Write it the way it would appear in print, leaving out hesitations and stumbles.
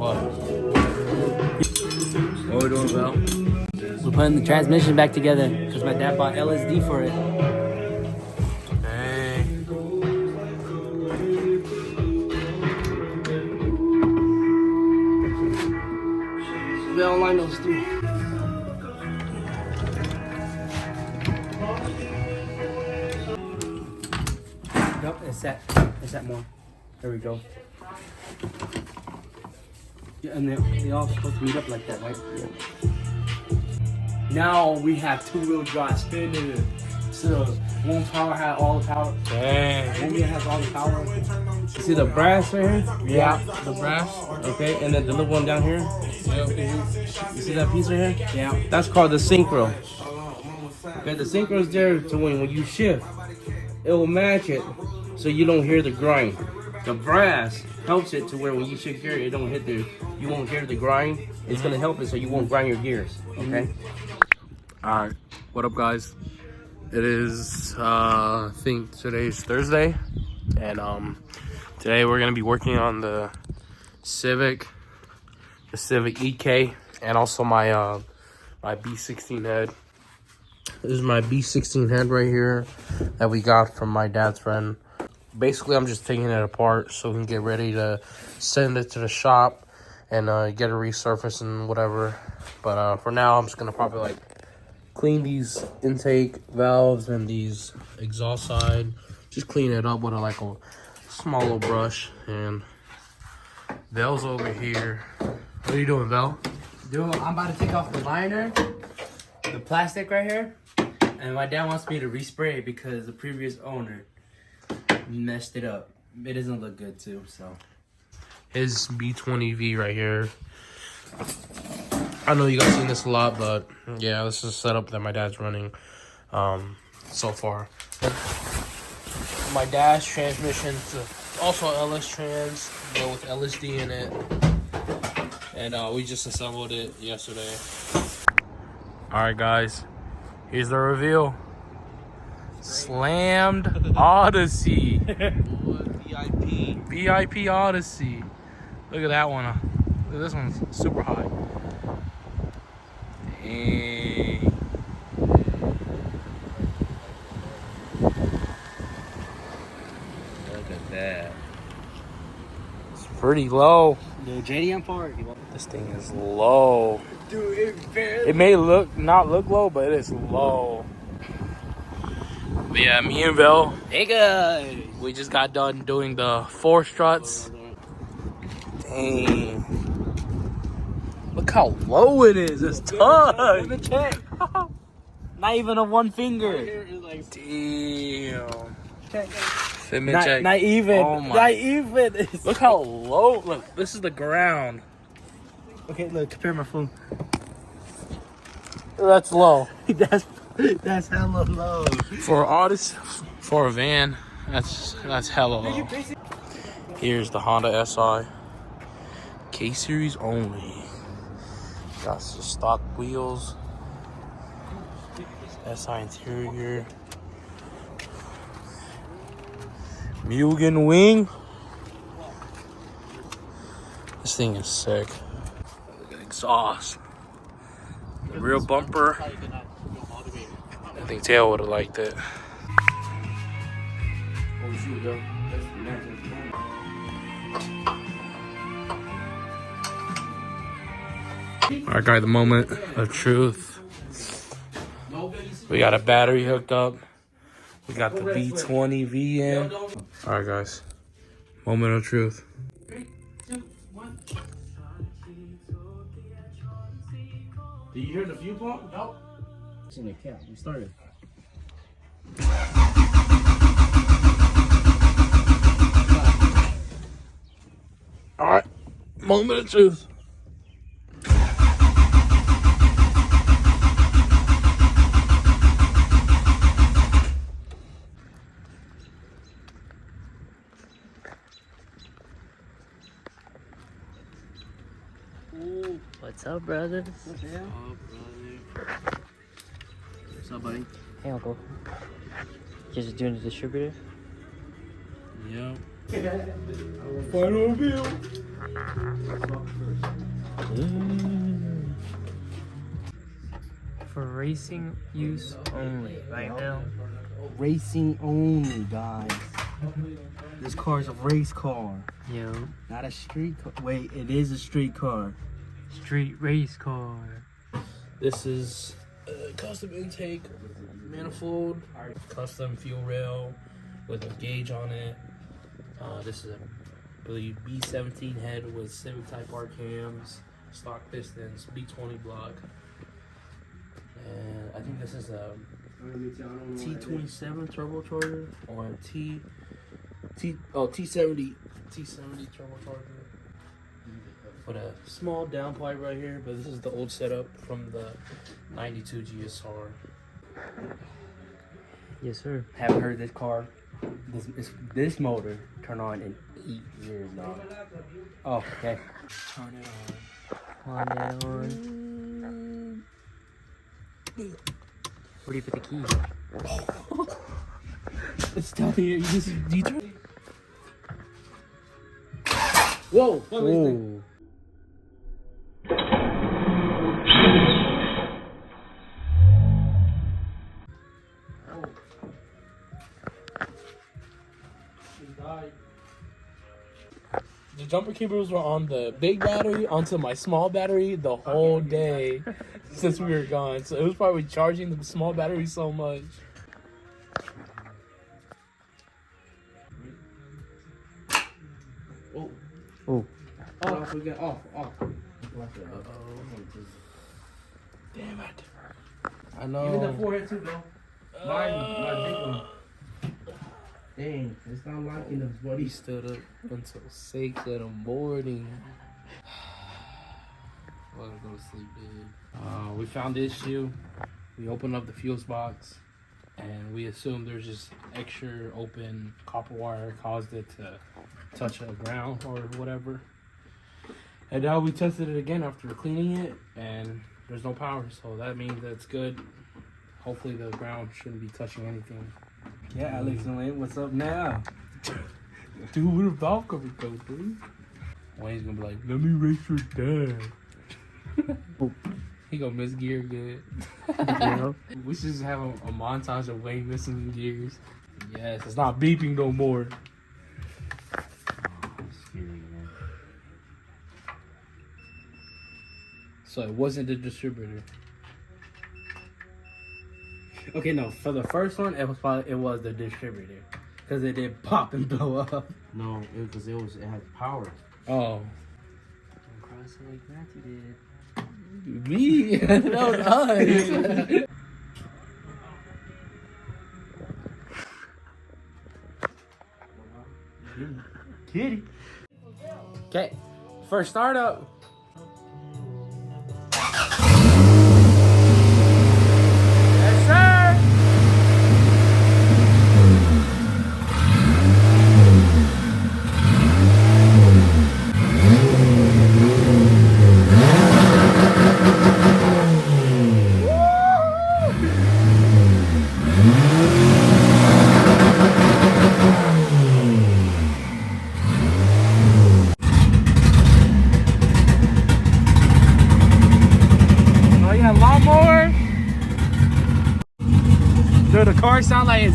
What? What are we doing, Val? We're putting the transmission back together because my dad bought LSD for it. Hey. We don't line those three. Nope, it's that more. There we go. Yeah, and they all supposed to meet up like that, right? Yeah. Now we have two-wheel drive spinning. So one power had all the power. Dang. One wheel has all the power. You see the brass right here? Yeah, the brass. Okay, and then the little one down here. Yeah. You see that piece right here? Yeah. That's called the synchro. Okay, the synchro is there to when you shift, it will match it so you don't hear the grind. The brass helps it to where when you shift gear, it don't hit the, you won't hear the grind. It's gonna help it so you won't grind your gears. Okay. All right. What up, guys? It is I think today's Thursday, and today we're gonna be working on the Civic EK, and also my my B16 head. This is my B16 head right here that we got from my dad's friend. Basically, I'm just taking it apart so we can get ready to send it to the shop and get it resurfaced and whatever. But for now, I'm just gonna probably like clean these intake valves and these exhaust side. Just clean it up with like a small little brush. And Vel's over here. What are you doing, Vel? Dude, I'm about to take off the liner, the plastic right here, and my dad wants me to respray it because the previous owner messed it up. It doesn't look good too, so. His B20V right here. I know you guys seen this a lot, but yeah, this is a setup that my dad's running so far. My dad's transmission, also LS trans, but with LSD in it. And we just assembled it yesterday. Alright guys, here's the reveal. Slammed Odyssey. VIP Odyssey. Look at that one. Look at this one's super high. Dang. Look at that. It's pretty low. The JDM part. This thing is low. Dude, it may not look low, but it is low. But yeah, me and Vel, hey guys, we just got done doing the 4 struts. Dang. Look how low it is. It's tough. Let me check. Not even a one finger. Damn. Check. Fitment check. Not even. Oh my. Not even. Look how low. Look, this is the ground. Okay, look, compare my phone. That's low. That's hella low. For Odyssey, for a van, that's hella low. Here's the Honda SI. K-series only. Got some stock wheels. SI interior. Mugen wing. This thing is sick. Look at the exhaust. The rear bumper. I think Tail would have liked it. Alright guys, the moment of truth. We got a battery hooked up. We got the V20V in. Alright guys, moment of truth. 3, 2, 1. Did you hear the fuel pump? Nope. It's in the cap. We started. Alright, moment of truth. Ooh, what's up, brothers? What's up, brother? What's up, buddy? Hey, Uncle. You guys are doing the distributor? Yep. Final bill. For racing use only right now. Racing only, guys. This car is a race car, Yo, not a street car. Wait, it is a street car. street race car. This is a custom intake manifold, custom fuel rail with a gauge on it. This is a, I believe, B17 head with civic type R cams, stock pistons, B20 block. And I think this is a T27 turbocharger or a T70 turbocharger. With a small downpipe right here, but this is the old setup from the 92 GSR. Yes, sir. Haven't heard this car, this motor turn on in 8 years, dog. Oh, okay. Turn it On that on. Where do you put the key? on. It's telling you, you turn. Whoa! Whoa. The jumper cables were on the big battery onto my small battery the whole day since we were gone. So it was probably charging the small battery so much. Oh. Oh. Off, we got off. Damn it. I Even the know. forehead too, though. My big one. Dang, it's not locking us, He buddy. stood up until 6 in the morning. Well, go to sleep, dude. We found the issue. We opened up the fuse box, and we assumed there's just extra open copper wire caused it to touch the ground or whatever. And now we tested it again after cleaning it, and there's no power, so that means that's good. Hopefully the ground shouldn't be touching anything. Yeah, Alex and Lane, what's up now? Dude, where the valve cover go, dude? Wayne's gonna be like, let me race your dad. He gonna miss gear good. Yeah. We should just have a montage of Wayne missing gears. Yes, it's not beeping no more. So it wasn't the distributor. Okay, no, for the first one, it was the distributor. Because it did pop and blow up. No, because it had power. Oh. Don't cross it like Matthew did. Me? That was us. Kitty. Okay, first startup. Yes, sir. Oh yeah, lawnmower. Dude, the car sound like